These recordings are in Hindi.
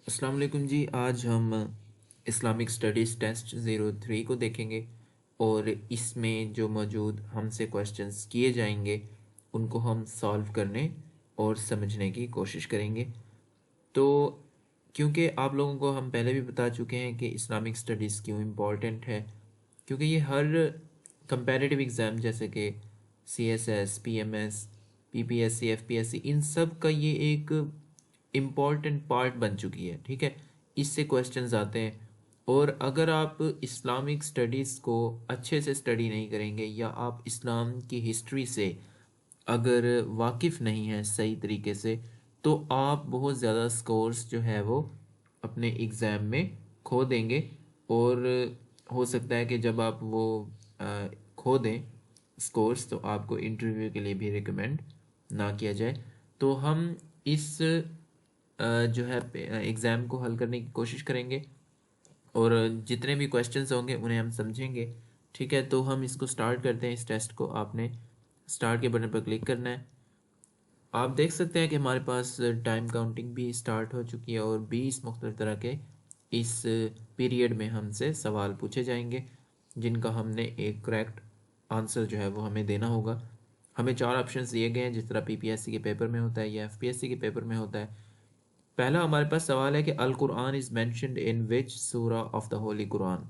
अस्सलाम वालेकुम जी। आज हम इस्लामिक स्टडीज़ टेस्ट 03 को देखेंगे और इसमें जो मौजूद हमसे क्वेश्चंस किए जाएंगे उनको हम सॉल्व करने और समझने की कोशिश करेंगे। तो क्योंकि आप लोगों को हम पहले भी बता चुके हैं कि इस्लामिक स्टडीज़ क्यों इम्पॉर्टेंट है, क्योंकि ये हर कंपैरेटिव एग्ज़ाम जैसे कि CSS, PMS, PPSC, FPSC, इन सब का ये एक इम्पॉर्टेंट पार्ट बन चुकी है। ठीक है, इससे क्वेश्चंस आते हैं। और अगर आप इस्लामिक स्टडीज़ को अच्छे से स्टडी नहीं करेंगे या आप इस्लाम की हिस्ट्री से अगर वाकिफ़ नहीं हैं सही तरीके से, तो आप बहुत ज़्यादा स्कोर्स जो है वो अपने एग्ज़ाम में खो देंगे। और हो सकता है कि जब आप वो खो दें स्कोर्स, तो आपको इंटरव्यू के लिए भी रिकमेंड ना किया जाए। तो हम इस जो है एग्ज़ाम को हल करने की कोशिश करेंगे और जितने भी क्वेश्चंस होंगे उन्हें हम समझेंगे। ठीक है, तो हम इसको स्टार्ट करते हैं। इस टेस्ट को आपने स्टार्ट के बटन पर क्लिक करना है। आप देख सकते हैं कि हमारे पास टाइम काउंटिंग भी स्टार्ट हो चुकी है और 20 मुख्तलिफ तरह के इस पीरियड में हमसे सवाल पूछे जाएंगे, जिनका हमने एक करेक्ट आंसर जो है वो हमें देना होगा। हमें 4 ऑप्शंस दिए गए हैं, जिस तरह PPSC के पेपर में होता है या FPSC के पेपर में होता है। पहला हमारे पास सवाल है कि अल कुरान इज़ मैंशनड इन विच सूरा ऑफ द होली कुरान।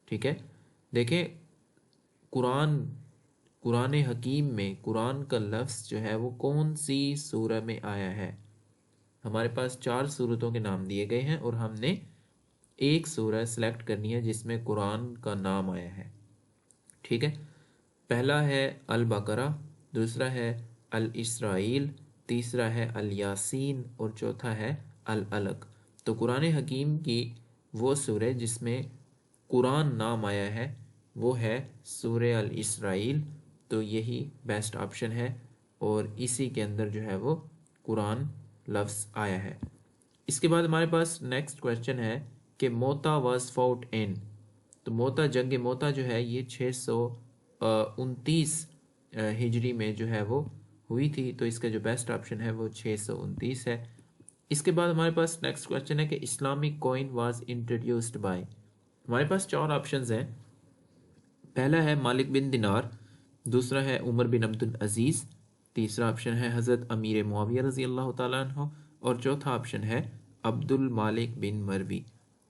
ठीक है, देखें, कुरान कुरान हकीम में कुरान का लफ्ज़ जो है वो कौन सी सूरह में आया है। हमारे पास 4 सूरतों के नाम दिए गए हैं और हमने एक सूरह सेलेक्ट करनी है जिसमें कुरान का नाम आया है। ठीक है, पहला है अल बकरा, दूसरा है अल इसराइल, तीसरा है अल यासीन और चौथा है अल अलग। तो कुरान हकीम की वो सूरह जिसमें कुरान नाम आया है वो है सूरह अल इसराइल। तो यही बेस्ट ऑप्शन है और इसी के अंदर जो है वो कुरान लफ्ज़ आया है। इसके बाद हमारे पास नेक्स्ट क्वेश्चन है कि मोता वाज फाउट इन। तो मोता, जंग मोता जो है ये 629 हिजरी में जो है वो हुई थी। तो इसका जो बेस्ट ऑप्शन है वो 629 है। इसके बाद हमारे पास नेक्स्ट क्वेश्चन है कि Islamic coin was introduced by. हमारे पास 4 ऑप्शंस हैं। पहला है मालिक बिन दिनार, दूसरा है उमर बिन अब्दुल अजीज़, तीसरा ऑप्शन है हज़रत अमीर मुआविया रज़ी अल्लाह ताला अन्हु और चौथा ऑप्शन है अब्दुल मालिक बिन मरवी।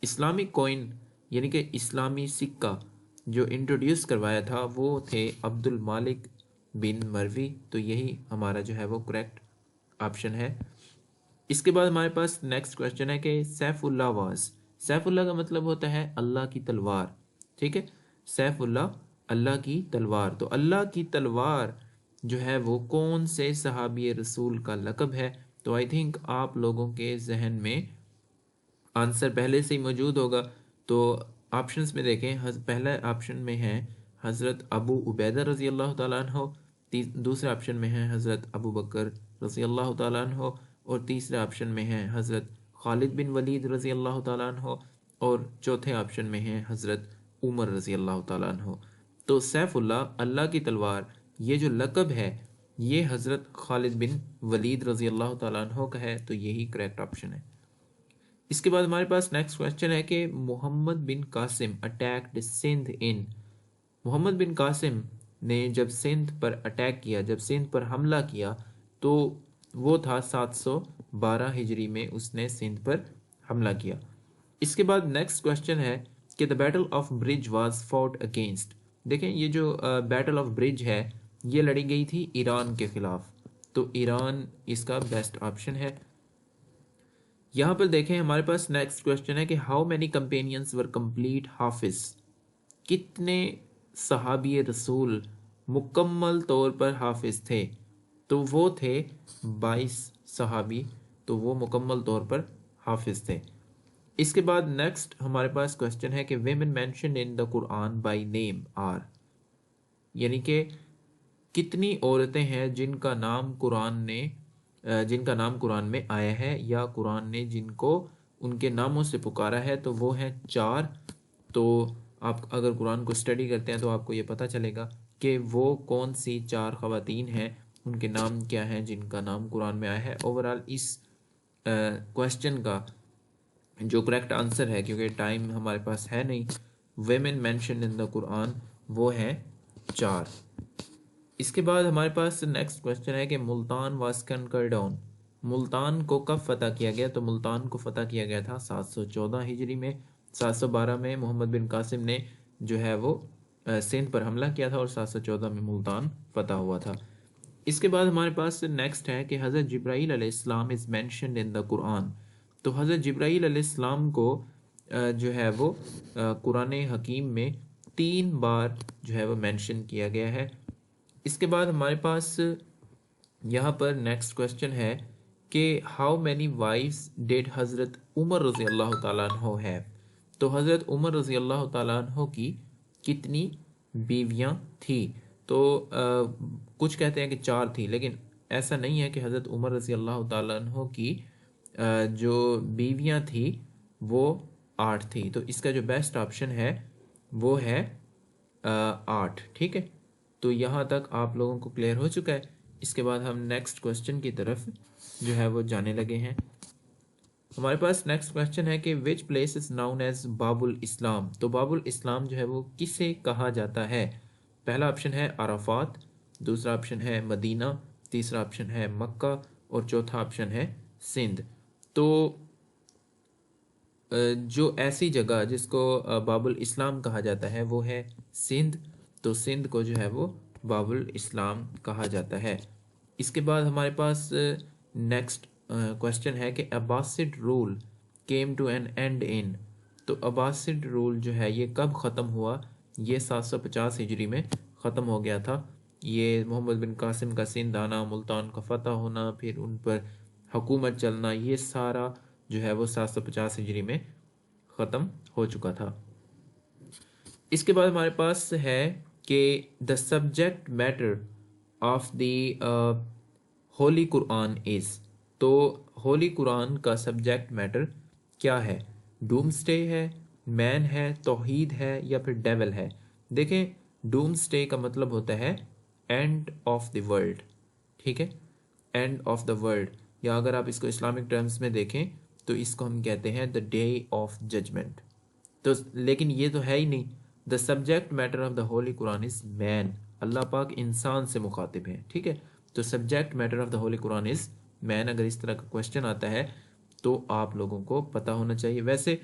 इस्लामिक कॉइन यानी कि इस्लामी सिक्का जो इंट्रोड्यूस करवाया था वो थे अब्दुल मालिक बिन मरवी। तो यही हमारा जो है वो करेक्ट ऑप्शन है। इसके बाद हमारे पास नेक्स्ट क्वेश्चन है कि सैफुल्लाह वाज। सैफुल्लाह का मतलब होता है अल्लाह की तलवार। ठीक है, सैफुल्लाह अल्लाह की तलवार। तो अल्लाह की तलवार जो है वो कौन से सहाबी रसूल का लक़ब है। तो आई थिंक आप लोगों के जहन में आंसर पहले से ही मौजूद होगा। तो ऑप्शंस में देखें, पहला ऑप्शन में है हज़रत अबू उबैदा रज़ी अल्लाह ताला अन्हो, दूसरे ऑप्शन में है हज़रत अबू बकर रज़ी अल्लाह ताला अन्हो और तीसरे ऑप्शन में है हज़रत खालिद बिन वलीद रज़ी अल्लाह ताला अन्हो और चौथे ऑप्शन में है हज़रत उमर रज़ी अल्लाह ताला अन्हो। तो सैफुल्लाह अल्लाह की तलवार ये जो लक़ब है ये हज़रत खालिद बिन वलीद रज़ी अल्लाह ताला अन्हो का है। तो यही करेक्ट ऑप्शन है। इसके बाद हमारे पास नेक्स्ट क्वेश्चन है कि मोहम्मद बिन कासिम अटैक्ड सिंध इन। मोहम्मद बिन कासिम ने जब सिंध पर अटैक किया, जब सिंध पर हमला किया, तो वो था 712 हिजरी में उसने सिंध पर हमला किया। इसके बाद नेक्स्ट क्वेश्चन है कि the battle of bridge was fought against. देखें, ये जो बैटल ऑफ ब्रिज है ये लड़ी गई थी ईरान के खिलाफ। तो ईरान इसका बेस्ट ऑप्शन है। यहाँ पर देखें, हमारे पास नेक्स्ट क्वेश्चन है कि how many companions were complete हाफिज। कितने सहाबी रसूल मुकम्मल तौर पर हाफिज थे। तो वो थे 22 सहाबी, तो वो मुकम्मल तौर पर हाफिज थे। इसके बाद नेक्स्ट हमारे पास क्वेश्चन है कि women mention in the Quran by name are. यानी कि कितनी औरतें हैं जिनका नाम कुरान में आया है या कुरान ने जिनको उनके नामों से पुकारा है। तो वो हैं 4। तो आप अगर कुरान को स्टडी करते हैं तो आपको ये पता चलेगा कि वो कौन सी 4 ख़वातीन हैं, उनके नाम क्या हैं जिनका नाम कुरान में आया है। ओवरऑल इस क्वेश्चन का जो करेक्ट आंसर है, क्योंकि टाइम हमारे पास है नहीं, women mention in the Quran वो है 4। इसके बाद हमारे पास नेक्स्ट क्वेश्चन है कि Multan was conquered down, Multan को कब फतह किया गया? तो मुल्तान को फतह किया गया था 714 हिजरी में। 712 में मोहम्मद बिन कासिम ने जो है वो सिंध पर हमला किया था और 714 में मुल्तान फतह हुआ था। इसके बाद हमारे पास नेक्स्ट है कि हज़रत जिब्राईल अलैहिस्सलाम is mentioned in the Quran. तो हज़रत जिब्राईल अलैहिस्सलाम को जो है वो कुरान हकीम में 3 बार जो है वो मेंशन किया गया है। इसके बाद हमारे पास यहाँ पर नेक्स्ट क्वेश्चन है कि हाउ मैनी वाइफ्स डिड हज़रत उमर रज़ी अल्लाह ताला अन्हो हैव। तो हज़रत उमर रज़ी अल्लाह ताला अन्हो की कितनी बीवियाँ थी? तो कुछ कहते हैं कि 4 थी, लेकिन ऐसा नहीं है कि हज़रत उमर रज़ी अल्लाह ताला अन्हो की जो बीवियाँ थी वो 8 थी। तो इसका जो बेस्ट ऑप्शन है वो है 8। ठीक है, तो यहाँ तक आप लोगों को क्लियर हो चुका है। इसके बाद हम नेक्स्ट क्वेश्चन की तरफ जो है वो जाने लगे हैं। हमारे पास नेक्स्ट क्वेश्चन है कि which place is known as Babul Islam. तो बाबुल इस्लाम जो है वो किसे कहा जाता है? पहला ऑप्शन है अराफात, दूसरा ऑप्शन है मदीना, तीसरा ऑप्शन है मक्का और चौथा ऑप्शन है सिंध। तो जो ऐसी जगह जिसको बाबुल इस्लाम कहा जाता है वो है सिंध। तो सिंध को जो है वो बाबुल इस्लाम कहा जाता है। इसके बाद हमारे पास नेक्स्ट क्वेश्चन है कि Abbasid rule came to an end in. तो अब्बासिड रूल जो है ये कब ख़त्म हुआ? ये 750 हिजरी में ख़त्म हो गया था। ये मोहम्मद बिन कासिम का सिंध आना, मुल्तान का फ़तह होना, फिर उन पर हुकूमत चलना, ये सारा जो है वो 750 हिजरी में ख़त्म हो चुका था। इसके बाद हमारे पास है कि the subject matter of the holy Quran is. तो होली कुरान का सब्जेक्ट मैटर क्या है? डूम्सडे है, मैन है, तौहीद है या फिर डेविल है? देखें, डूम्सडे का मतलब होता है एंड ऑफ द वर्ल्ड। ठीक है, एंड ऑफ द वर्ल्ड, या अगर आप इसको इस्लामिक टर्म्स में देखें तो इसको हम कहते हैं द डे ऑफ जजमेंट। तो लेकिन ये तो है ही नहीं। The subject matter of the holy Quran is man, अल्लाह पाक इंसान से मुखातिब है। ठीक है, तो subject matter of the holy Quran is man. अगर इस तरह का क्वेश्चन आता है तो आप लोगों को पता होना चाहिए। वैसे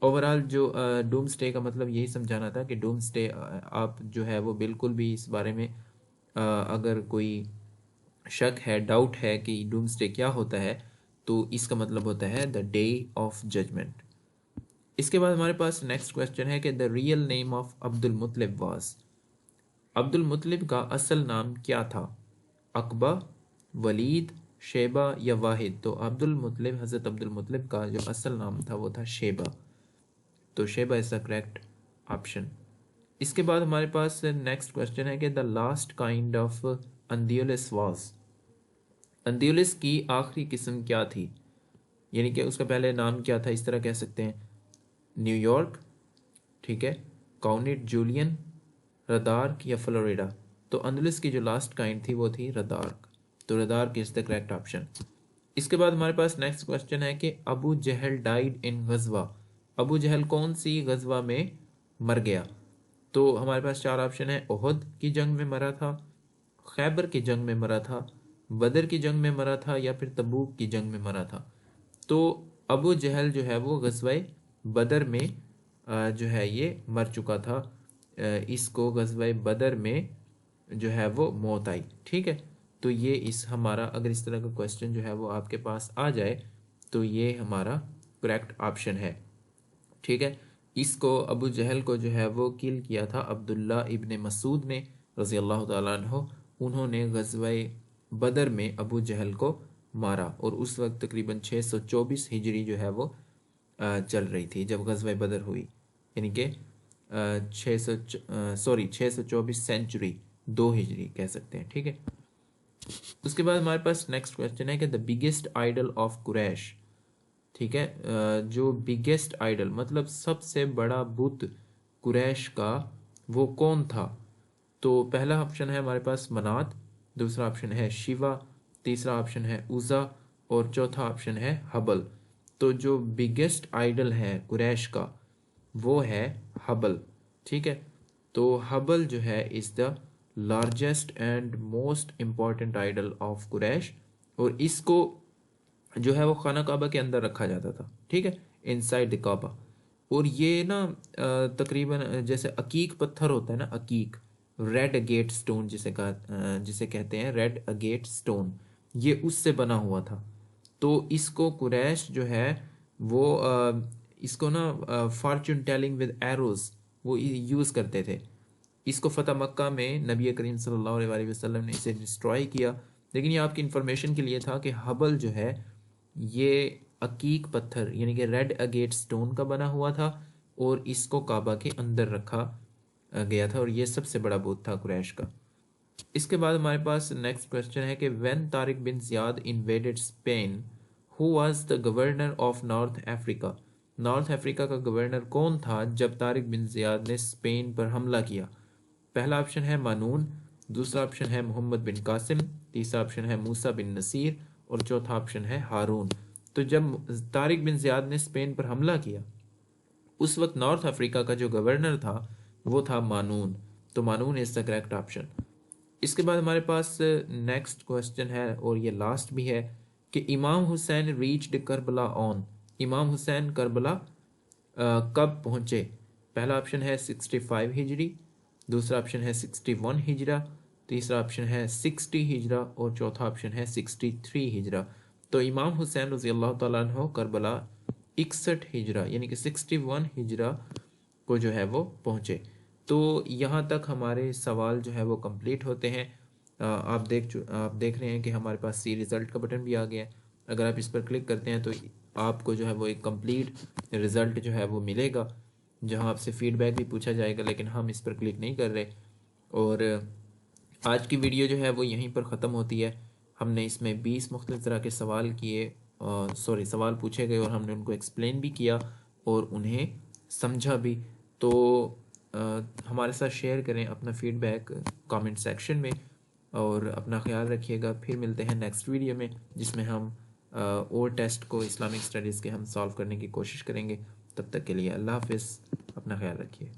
ओवरऑल जो डूम स्टे का मतलब यही समझाना था कि डूम स्टे आप जो है वो बिल्कुल भी इस बारे में अगर कोई शक है, डाउट है कि डूम्सडे क्या होता है, तो इसका मतलब होता है द डे ऑफ जजमेंट। इसके बाद हमारे पास नेक्स्ट क्वेश्चन है कि the real name of Abdul मुत्तलिब was. Abdul मुत्तलिब का असल नाम क्या था? अकबा, वलीद, शेबा या वाहिद? तो अब्दुल मुत्तलिब, हज़रत अब्दुल मुत्तलिब का जो असल नाम था वो था शेबा। तो Sheba is the correct option. इसके बाद हमारे पास नेक्स्ट क्वेश्चन है कि the last kind of Andalus was. Andalus की आखिरी किस्म क्या थी? यानी कि उसका पहले नाम क्या था, इस तरह कह सकते हैं। न्यूयॉर्क, ठीक है, काउनिट जूलियन, रदार्क या फ्लोरिडा? तो अंदलुस की जो लास्ट काइंड थी वो थी रदार्क। तो रदार्क इज द करेक्ट ऑप्शन। इसके बाद हमारे पास नेक्स्ट क्वेश्चन है कि अबू जहल डाइड इन गजवा। अबू जहल कौन सी गजवा में मर गया? तो हमारे पास 4 ऑप्शन है। ओहद की जंग में मरा था, खैबर की जंग में मरा था, बदर की जंग में मरा था या फिर तबूक की जंग में मरा था? तो अबू जहल जो है वो गज़वाए बदर में जो है ये मर चुका था। इसको गज़वाए बदर में जो है वो मौत आई। ठीक है, तो ये इस हमारा, अगर इस तरह का क्वेश्चन जो है वो आपके पास आ जाए तो ये हमारा करेक्ट ऑप्शन है। ठीक है, इसको अबू जहल को जो है वो किल किया था अब्दुल्ला इब्ने मसूद ने रज़ी अल्लाह ताला अन्हो। उन्होंने गज़वाए बदर में अबू जहल को मारा और उस वक्त तकरीबन 624 हिजरी जो है वो चल रही थी जब गज़वाए बदर हुई। यानी कि 624 सेंचुरी, 2 हिजरी कह सकते हैं। ठीक है, उसके बाद हमारे पास नेक्स्ट क्वेश्चन है कि the biggest idol of Quraysh. ठीक है, जो बिगेस्ट आइडल मतलब सबसे बड़ा बुत कुरैश का वो कौन था? तो पहला ऑप्शन है हमारे पास मनात, दूसरा ऑप्शन है शिवा, तीसरा ऑप्शन है उज़ा और चौथा ऑप्शन है हबल। तो जो बिगेस्ट आइडल है कुरैश का वो है हबल, ठीक है। तो हबल जो है is the largest and most important idol of Quraysh, और इसको जो है वो खाना काबा के अंदर रखा जाता था, ठीक है, इनसाइड द काबा। और ये ना तकरीबन जैसे अकीक पत्थर होता है ना, अकीक, रेड अगेट स्टोन जिसे कहते हैं रेड अगेट स्टोन, ये उससे बना हुआ था। तो इसको कुरैश जो है वो इसको ना फॉर्चून टेलिंग विद एरोज वो यूज़ करते थे। इसको फ़तह मक्का में नबी करीम सल्लल्लाहु अलैहि वसल्लम ने इसे डिस्ट्रॉय किया। लेकिन ये आपकी इन्फॉर्मेशन के लिए था कि हबल जो है ये अकीक पत्थर यानी कि रेड अगेट स्टोन का बना हुआ था, और इसको काबा के अंदर रखा गया था, और ये सबसे बड़ा बुत था कुरैश का। इसके बाद हमारे पास नेक्स्ट क्वेश्चन है कि when Tariq bin Ziyad invaded Spain who was the governor of North Africa. North Africa का गवर्नर कौन था जब तारिक बिन ज़ियाद ने स्पेन पर हमला किया। पहला ऑप्शन है मानून, दूसरा ऑप्शन है मोहम्मद बिन कासिम, तीसरा ऑप्शन है मूसा बिन नसीर, और चौथा ऑप्शन है हारून। तो जब तारिक बिन ज़ियाद ने स्पेन पर हमला किया उस वक्त नॉर्थ अफ्रीका का जो गवर्नर था वो था मानून। तो मानून इज द करेक्ट ऑप्शन। इसके बाद हमारे पास नेक्स्ट क्वेश्चन है, और ये लास्ट भी है, कि इमाम हुसैन रीच्ड करबला ऑन। इमाम हुसैन करबला कब पहुँचे। पहला ऑप्शन है 65 हिजरी, दूसरा ऑप्शन है 61 हिजरा, तीसरा ऑप्शन है 60 हिजरा, और चौथा ऑप्शन है 63 हिजरा। तो इमाम हुसैन रज़ी अल्लाह तआला अन्हु करबला 61 हिजरा यानी कि 61 हिजरा को जो है वो पहुँचे। तो यहाँ तक हमारे सवाल जो है वो कंप्लीट होते हैं। आप देख रहे हैं कि हमारे पास सी रिज़ल्ट का बटन भी आ गया है। अगर आप इस पर क्लिक करते हैं तो आपको जो है वो एक कंप्लीट रिज़ल्ट जो है वो मिलेगा, जहां आपसे फीडबैक भी पूछा जाएगा, लेकिन हम इस पर क्लिक नहीं कर रहे। और आज की वीडियो जो है वो यहीं पर ख़त्म होती है। हमने इसमें 20 मुख्तलिफ तरह के सवाल किए, सवाल पूछे गए, और हमने उनको एक्सप्लेन भी किया और उन्हें समझा भी। तो हमारे साथ शेयर करें अपना फीडबैक कमेंट सेक्शन में, और अपना ख्याल रखिएगा। फिर मिलते हैं नेक्स्ट वीडियो में, जिसमें हम और टेस्ट को इस्लामिक स्टडीज़ के हम सॉल्व करने की कोशिश करेंगे। तब तक के लिए अल्लाह हाफिज़, अपना ख्याल रखिए।